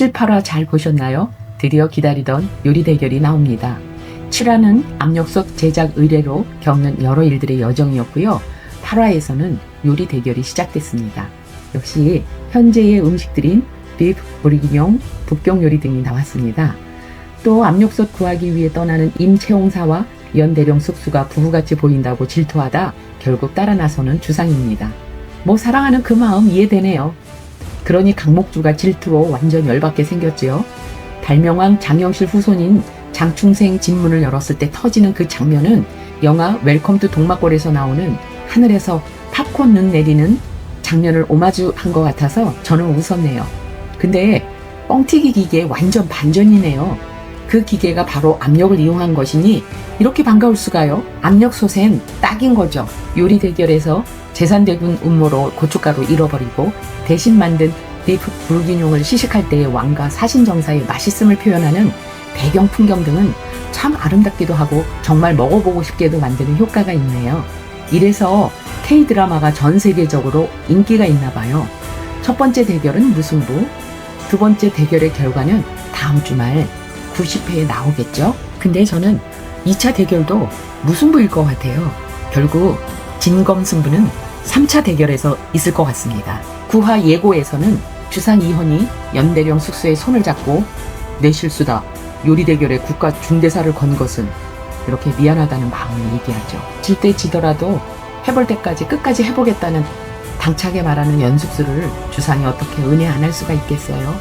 7, 8화 잘 보셨나요? 드디어 기다리던 요리 대결이 나옵니다. 7화는 압력솥 제작 의뢰로 겪는 여러 일들의 여정이었고요. 8화에서는 요리 대결이 시작됐습니다. 역시 현재의 음식들인 비프 보르기뇽, 북경 요리 등이 나왔습니다. 또 압력솥 구하기 위해 떠나는 임채홍사와 연대령 숙수가 부부같이 보인다고 질투하다 결국 따라 나서는 주상입니다. 뭐 사랑하는 그 마음 이해되네요. 그러니 강목주가 질투로 완전 열받게 생겼지요. 발명왕 장영실 후손인 장충생 집문을 열었을 때 터지는 그 장면은 영화 웰컴 투 동막골에서 나오는 하늘에서 팝콘 눈 내리는 장면을 오마주한 것 같아서 저는 웃었네요. 근데 뻥튀기 기계에 완전 반전이네요. 그 기계가 바로 압력을 이용한 것이니 이렇게 반가울 수가요? 압력솥엔 딱인 거죠. 요리 대결에서 제산대군 음모로 고춧가루 잃어버리고 대신 만든 비프 부르기뇽을 시식할 때의 왕과 사신정사의 맛있음을 표현하는 배경 풍경 등은 참 아름답기도 하고 정말 먹어보고 싶게도 만드는 효과가 있네요. 이래서 K-드라마가 전 세계적으로 인기가 있나 봐요. 첫 번째 대결은 무승부, 두 번째 대결의 결과는 다음 주말 90회에 나오겠죠? 근데 저는 2차 대결도 무승부일 것 같아요. 결국 진검승부는 3차 대결에서 있을 것 같습니다. 9화 예고에서는 주상 이헌이 연대령 숙수의 손을 잡고 내 실수다. 요리 대결에 국가 중대사를 건 것은 이렇게 미안하다는 마음을 얘기하죠. 질 때 지더라도 해볼 때까지 끝까지 해보겠다는 당차게 말하는 연숙수를 주상이 어떻게 은혜 안 할 수가 있겠어요.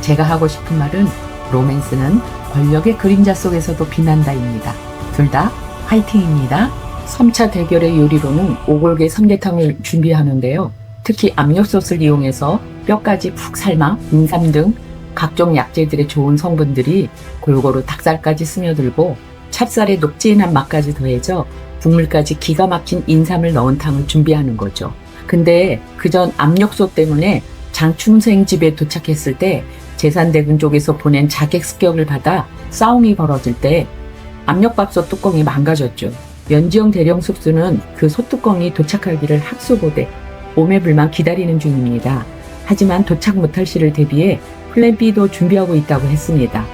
제가 하고 싶은 말은 로맨스는 권력의 그림자 속에서도 빛난다입니다. 둘 다 화이팅입니다. 3차 대결의 요리로는 오골계 삼계탕을 준비하는데요. 특히 압력솥을 이용해서 뼈까지 푹 삶아 인삼 등 각종 약재들의 좋은 성분들이 골고루 닭살까지 스며들고 찹쌀의 녹진한 맛까지 더해져 국물까지 기가 막힌 인삼을 넣은 탕을 준비하는 거죠. 근데 그전 압력솥 때문에 장충생 집에 도착했을 때 제산대군 쪽에서 보낸 자객 습격을 받아 싸움이 벌어질 때 압력밥솥 뚜껑이 망가졌죠. 연지영 대령 숙수는 그 솥뚜껑이 도착하기를 학수고대 오매불만 기다리는 중입니다. 하지만 도착 못할 시를 대비해 플랜 B도 준비하고 있다고 했습니다.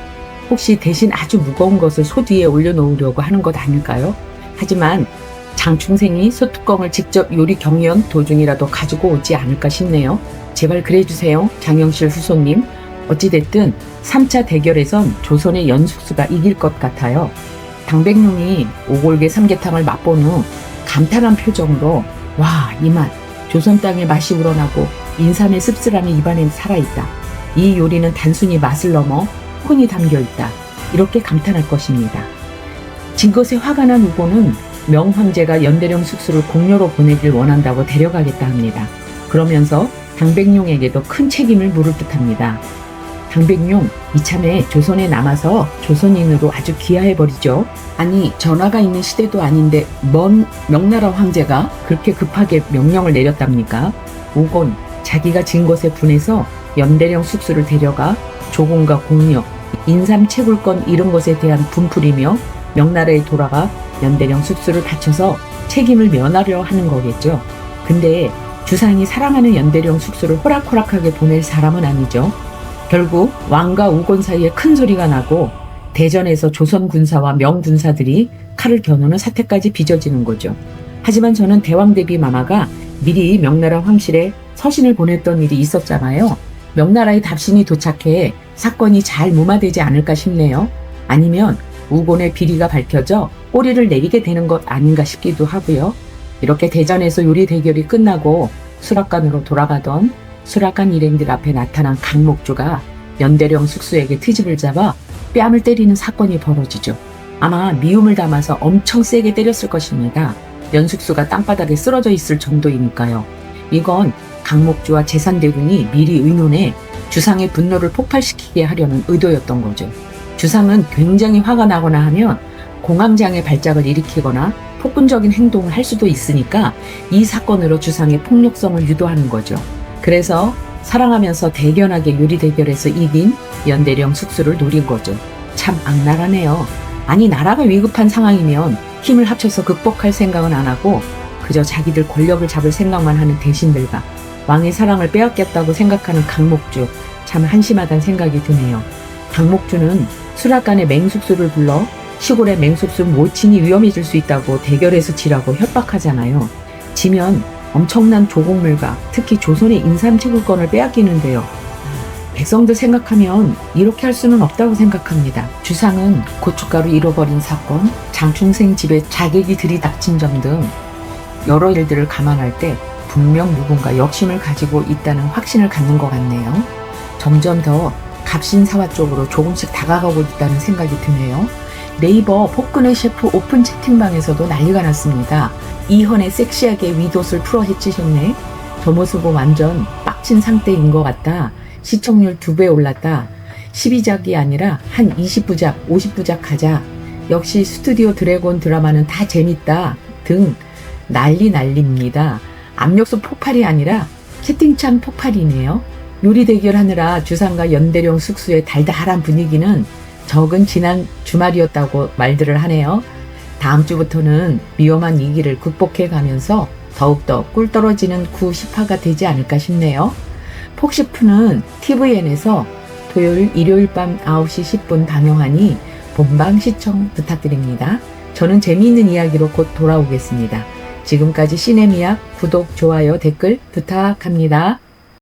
혹시 대신 아주 무거운 것을 솥 위에 올려놓으려고 하는 것 아닐까요? 하지만 장충생이 솥뚜껑을 직접 요리 경연 도중이라도 가지고 오지 않을까 싶네요. 제발 그래주세요, 장영실 후손님. 어찌됐든 3차 대결에선 조선의 연숙수가 이길 것 같아요. 당백룡이 오골계 삼계탕을 맛본 후 감탄한 표정으로 와, 이 맛, 조선 땅의 맛이 우러나고 인삼의 씁쓸함이 입안에 살아있다. 이 요리는 단순히 맛을 넘어 혼이 담겨있다. 이렇게 감탄할 것입니다. 진 것에 화가 난 우고는 명황제가 연대령 숙수를 공료로 보내길 원한다고 데려가겠다 합니다. 그러면서 당백룡에게도 큰 책임을 물을 듯합니다. 당백룡, 이참에 조선에 남아서 조선인으로 아주 귀화해버리죠. 아니, 전화가 있는 시대도 아닌데 먼 명나라 황제가 그렇게 급하게 명령을 내렸답니까? 우곤, 자기가 진 것에 분해서 연대령 숙수를 데려가 조공과 공력, 인삼 채굴권 이런 것에 대한 분풀이며 명나라에 돌아가 연대령 숙수를 바쳐서 책임을 면하려 하는 거겠죠. 근데 주상이 사랑하는 연대령 숙수를 호락호락하게 보낼 사람은 아니죠. 결국 왕과 우곤 사이에 큰 소리가 나고 대전에서 조선 군사와 명군사들이 칼을 겨누는 사태까지 빚어지는 거죠. 하지만 저는 대왕 대비 마마가 미리 명나라 황실에 서신을 보냈던 일이 있었잖아요. 명나라의 답신이 도착해 사건이 잘 무마되지 않을까 싶네요. 아니면 우곤의 비리가 밝혀져 꼬리를 내리게 되는 것 아닌가 싶기도 하고요. 이렇게 대전에서 요리 대결이 끝나고 수락관으로 돌아가던 수락관 일행들 앞에 나타난 강목주가 연대령 숙수에게 트집을 잡아 뺨을 때리는 사건이 벌어지죠. 아마 미움을 담아서 엄청 세게 때렸을 것입니다. 연숙수가 땅바닥에 쓰러져 있을 정도이니까요. 이건 강목주와 제산대군이 미리 의논해 주상의 분노를 폭발시키게 하려는 의도였던 거죠. 주상은 굉장히 화가 나거나 하면 공황장애 발작을 일으키거나 폭군적인 행동을 할 수도 있으니까 이 사건으로 주상의 폭력성을 유도하는 거죠. 그래서 사랑하면서 대견하게 요리 대결에서 이긴 연대령 숙수를 노린 거죠. 참 악랄하네요. 아니, 나라가 위급한 상황이면 힘을 합쳐서 극복할 생각은 안 하고 그저 자기들 권력을 잡을 생각만 하는 대신들과 왕의 사랑을 빼앗겼다고 생각하는 강목주, 참 참 한심하다는 생각이 드네요. 강목주는 수락관에 맹숙수를 불러 시골에 맹숙수 못 치니 위험해질 수 있다고 대결해서 지라고 협박하잖아요. 지면 엄청난 조공물과 특히 조선의 인삼채굴권을 빼앗기는데요. 백성들 생각하면 이렇게 할 수는 없다고 생각합니다. 주상은 고춧가루 잃어버린 사건, 장충생 집에 자객이 들이닥친 점 등 여러 일들을 감안할 때 분명 누군가 역심을 가지고 있다는 확신을 갖는 것 같네요. 점점 더 갑신사화 쪽으로 조금씩 다가가고 있다는 생각이 드네요. 네이버 복근의 셰프 오픈 채팅방에서도 난리가 났습니다. 이현의 섹시하게 위옷을 풀어 헤치셨네. 저 모습은 완전 빡친 상태인 것 같다. 시청률 2배 올랐다. 12작이 아니라 한 20부작, 50부작 가자. 역시 스튜디오 드래곤 드라마는 다 재밌다. 등 난리입니다. 압력솥 폭발이 아니라 채팅창 폭발이네요. 요리 대결하느라 주상과 연대령 숙소의 달달한 분위기는 적은 지난 주말이었다고 말들을 하네요. 다음 주부터는 위험한 위기를 극복해 가면서 더욱더 꿀 떨어지는 9-10화가 되지 않을까 싶네요. 폭시프는 tvN에서 토요일, 일요일 밤 9시 10분 방영하니 본방 시청 부탁드립니다. 저는 재미있는 이야기로 곧 돌아오겠습니다. 지금까지 시네미약 구독, 좋아요, 댓글 부탁합니다.